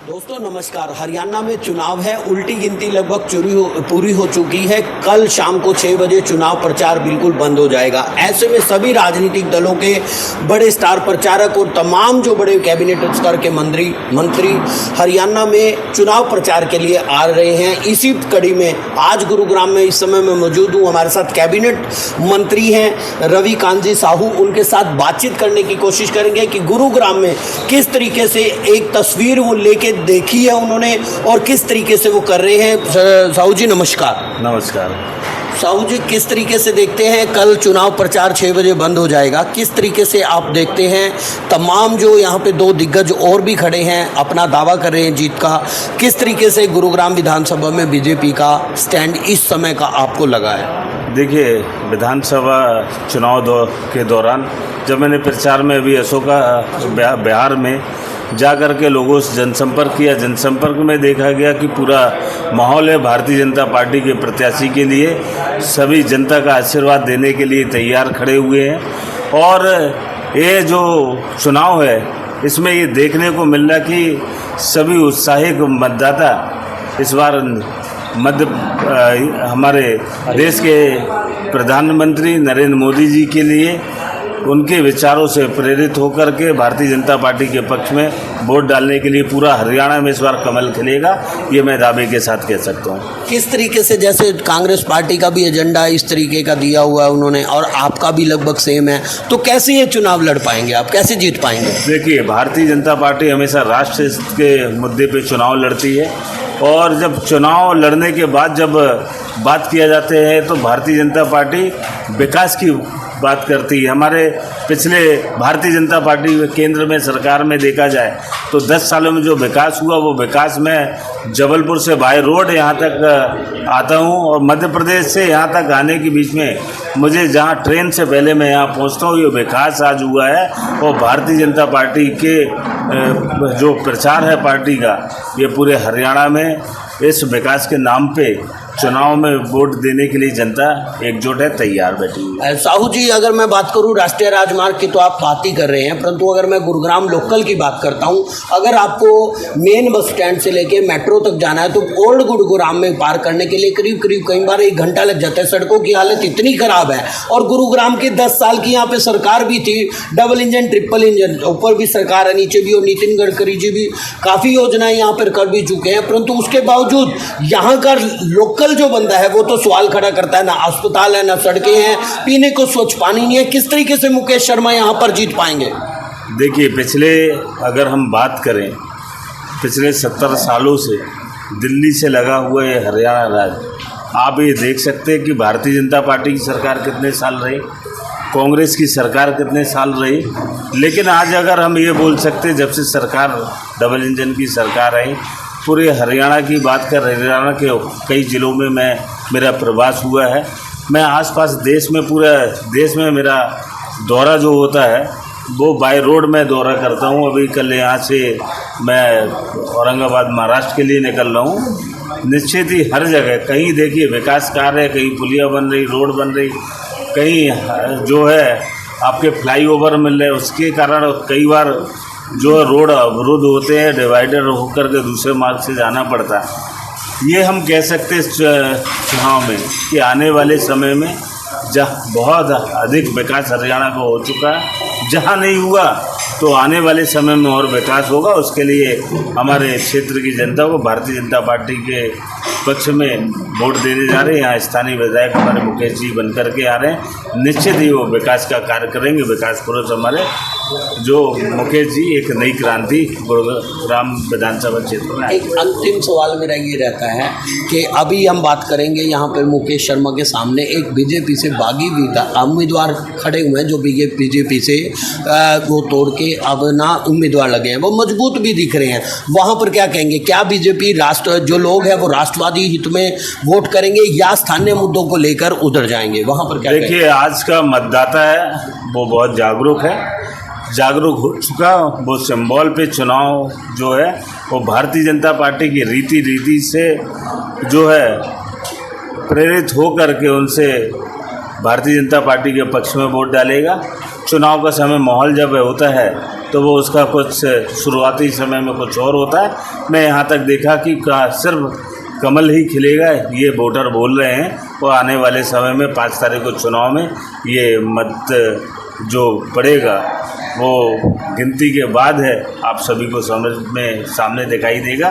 दोस्तों नमस्कार। हरियाणा में चुनाव है, उल्टी गिनती लगभग पूरी हो चुकी है। कल शाम को 6 बजे चुनाव प्रचार बिल्कुल बंद हो जाएगा। ऐसे में सभी राजनीतिक दलों के बड़े स्टार प्रचारक और तमाम जो बड़े कैबिनेट स्तर के मंत्री हरियाणा में चुनाव प्रचार के लिए आ रहे हैं। इसी कड़ी में आज गुरुग्राम में इस समय मैं मौजूद हूँ। हमारे साथ कैबिनेट मंत्री हैं रवि कांजी साहू। उनके साथ बातचीत करने की कोशिश करेंगे कि गुरुग्राम में किस तरीके से एक तस्वीर वो लेके देखी है उन्होंने और किस तरीके से वो कर रहे हैं। साहू जी नमस्कार। नमस्कार। साहू जी, किस तरीके से देखते हैं कल चुनाव प्रचार 6 बजे बंद हो जाएगा, किस तरीके से आप देखते हैं तमाम जो यहाँ पे दो दिग्गज और भी खड़े हैं अपना दावा कर रहे हैं जीत का, किस तरीके से गुरुग्राम विधानसभा में बीजेपी का स्टैंड इस समय का आपको लगा है? देखिए, विधानसभा चुनाव के दौरान जब मैंने प्रचार में अभी अशोका बिहार में जा कर के लोगों से जनसंपर्क किया, जनसंपर्क में देखा गया कि पूरा माहौल है भारतीय जनता पार्टी के प्रत्याशी के लिए। सभी जनता का आशीर्वाद देने के लिए तैयार खड़े हुए हैं और ये जो चुनाव है इसमें ये देखने को मिल रहा कि सभी उत्साहित मतदाता इस बार हमारे देश के प्रधानमंत्री नरेंद्र मोदी जी के लिए उनके विचारों से प्रेरित होकर के भारतीय जनता पार्टी के पक्ष में वोट डालने के लिए पूरा हरियाणा में इस बार कमल खिलेगा, ये मैं दावे के साथ कह सकता हूँ। किस तरीके से, जैसे कांग्रेस पार्टी का भी एजेंडा इस तरीके का दिया हुआ है उन्होंने और आपका भी लगभग सेम है, तो कैसे ये चुनाव लड़ पाएंगे आप, कैसे जीत पाएंगे? देखिए, भारतीय जनता पार्टी हमेशा राष्ट्र हित के मुद्दे पर चुनाव लड़ती है और जब चुनाव लड़ने के बाद जब बात किया जाते हैं तो भारतीय जनता पार्टी विकास की बात करती है। हमारे पिछले भारतीय जनता पार्टी केंद्र में सरकार में देखा जाए तो 10 सालों में जो विकास हुआ वो विकास में जबलपुर से बाय रोड यहाँ तक आता हूँ और मध्य प्रदेश से यहाँ तक आने के बीच में मुझे जहाँ ट्रेन से पहले मैं यहाँ पहुँचता हूँ, ये विकास आज हुआ है। और भारतीय जनता पार्टी के जो प्रचार है पार्टी का, ये पूरे हरियाणा में इस विकास के नाम पे चुनाव में वोट देने के लिए जनता एकजुट है, तैयार बैठी है। साहू जी, अगर मैं बात करूं राष्ट्रीय राजमार्ग की तो आप बात ही कर रहे हैं, परंतु अगर मैं गुरुग्राम लोकल की बात करता हूं, अगर आपको मेन बस स्टैंड से लेके मेट्रो तक जाना है तो ओल्ड गुरुग्राम में पार करने के लिए करीब कई बार 1 घंटा लग जाता है। सड़कों की हालत इतनी खराब है और गुरुग्राम की 10 साल की यहाँ पे सरकार भी थी, डबल इंजन ट्रिपल इंजन, ऊपर भी सरकार है नीचे भी, और नितिन गडकरी जी भी काफ़ी योजनाएं यहाँ पर कर भी चुके हैं, परंतु उसके बावजूद यहाँ का लोकल जो बंदा है वो तो सवाल खड़ा करता है, ना अस्पताल है, ना सड़कें हैं, पीने को स्वच्छ पानी नहीं है। किस तरीके से मुकेश शर्मा यहाँ पर जीत पाएंगे? देखिए, अगर हम बात करें पिछले 70 सालों से दिल्ली से लगा हुआ ये हरियाणा राज्य, आप ये देख सकते हैं कि भारतीय जनता पार्टी की सरकार कितने साल रही, कांग्रेस की सरकार कितने साल रही, लेकिन आज अगर हम ये बोल सकते जब से सरकार डबल इंजन की सरकार आई, पूरे हरियाणा की बात कर, हरियाणा के कई ज़िलों में मेरा प्रवास हुआ है। मैं आसपास देश में, पूरे देश में मेरा दौरा जो होता है वो बाय रोड में दौरा करता हूँ। अभी कल यहाँ से मैं औरंगाबाद महाराष्ट्र के लिए निकल रहा हूँ। निश्चित ही हर जगह कहीं देखिए विकास कार्य है, कहीं पुलिया बन रही, रोड बन रही, कहीं जो है आपके फ्लाईओवर मिल रहे, उसके कारण कई बार जो रोड अवरुद्ध होते हैं, डिवाइडर होकर के दूसरे मार्ग से जाना पड़ता है। ये हम कह सकते हैं इस चुनाव में कि आने वाले समय में जहाँ बहुत अधिक विकास हरियाणा का हो चुका है, जहाँ नहीं हुआ तो आने वाले समय में और विकास होगा। उसके लिए हमारे क्षेत्र की जनता को भारतीय जनता पार्टी के पक्ष में वोट देने जा रहे हैं। यहाँ स्थानीय विधायक हमारे मुकेश जी बन कर के आ रहे हैं, निश्चित ही वो विकास का कार्य करेंगे। विकास पुरुष हमारे जो मुकेश जी एक नई क्रांति गुरुग्राम विधानसभा क्षेत्र में। एक अंतिम सवाल मेरा ये रहता है कि अभी हम बात करेंगे यहाँ पर मुकेश शर्मा के सामने एक बीजेपी से बागी उम्मीदवार खड़े हुए हैं जो बीजेपी से वो तोड़ के अब ना उम्मीदवार लगे हैं, वो मजबूत भी दिख रहे हैं। वहाँ पर क्या कहेंगे, क्या बीजेपी जो लोग हैं वो राष्ट्रवादी हित में वोट करेंगे या स्थानीय मुद्दों को लेकर उधर जाएंगे? वहाँ पर क्या देखिए, आज का मतदाता है वो बहुत जागरूक है, जागरूक हो चुका। वो सिंबल पे चुनाव जो है वो भारतीय जनता पार्टी की रीति से जो है प्रेरित हो करके उनसे भारतीय जनता पार्टी के पक्ष में वोट डालेगा। चुनाव का समय माहौल जब होता है तो वो उसका कुछ शुरुआती समय में कुछ और होता है। मैं यहाँ तक देखा कि सिर्फ कमल ही खिलेगा, ये वोटर बोल रहे हैं। और आने वाले समय में 5 तारीख को चुनाव में ये मत जो पड़ेगा वो गिनती के बाद है, आप सभी को समझ में सामने दिखाई देगा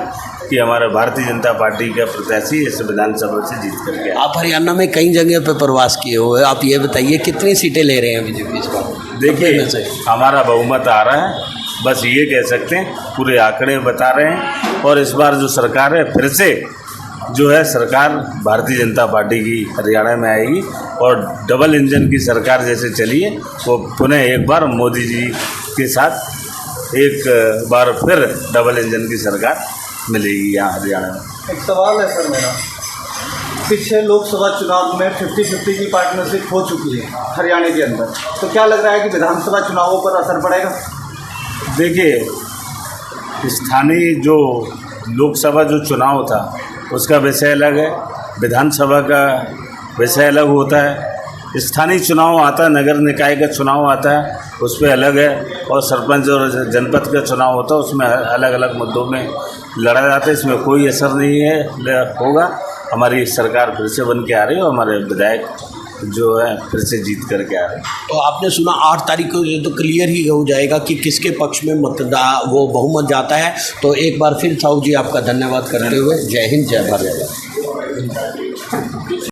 कि हमारा भारतीय जनता पार्टी का प्रत्याशी इस विधानसभा से जीत कर गया। आप हरियाणा में कई जगह पे प्रवास किए हुए, आप ये बताइए कितनी सीटें ले रहे हैं बीजेपी इस बार? देखिए, हमारा बहुमत आ रहा है, बस ये कह सकते हैं, पूरे आंकड़े बता रहे हैं। और इस बार जो सरकार है, फिर से जो है सरकार भारतीय जनता पार्टी की हरियाणा में आएगी और डबल इंजन की सरकार जैसे चली है वो पुनः एक बार मोदी जी के साथ एक बार फिर डबल इंजन की सरकार मिलेगी यहाँ हरियाणा में। एक सवाल है सर मेरा, पिछले लोकसभा चुनाव में 50-50 की पार्टनरशिप हो चुकी है हरियाणा के अंदर, तो क्या लग रहा है कि विधानसभा चुनावों पर असर पड़ेगा? देखिए, स्थानीय जो लोकसभा जो चुनाव था उसका विषय अलग है, विधानसभा का विषय अलग होता है। स्थानीय चुनाव आता है, नगर निकाय का चुनाव आता है, उस पर अलग है। और सरपंच और जनपद का चुनाव होता है, उसमें अलग अलग मुद्दों में लड़ा जाता है। इसमें कोई असर नहीं है होगा। हमारी सरकार फिर से बन के आ रही है और हमारे विधायक जो है फिर से जीत करके आ रहे हैं। तो आपने सुना 8 तारीख को ये तो क्लियर ही हो जाएगा कि किसके पक्ष में वो बहुमत जाता है। तो एक बार फिर साहू जी आपका धन्यवाद करते हुए जय हिंद, जय भारत।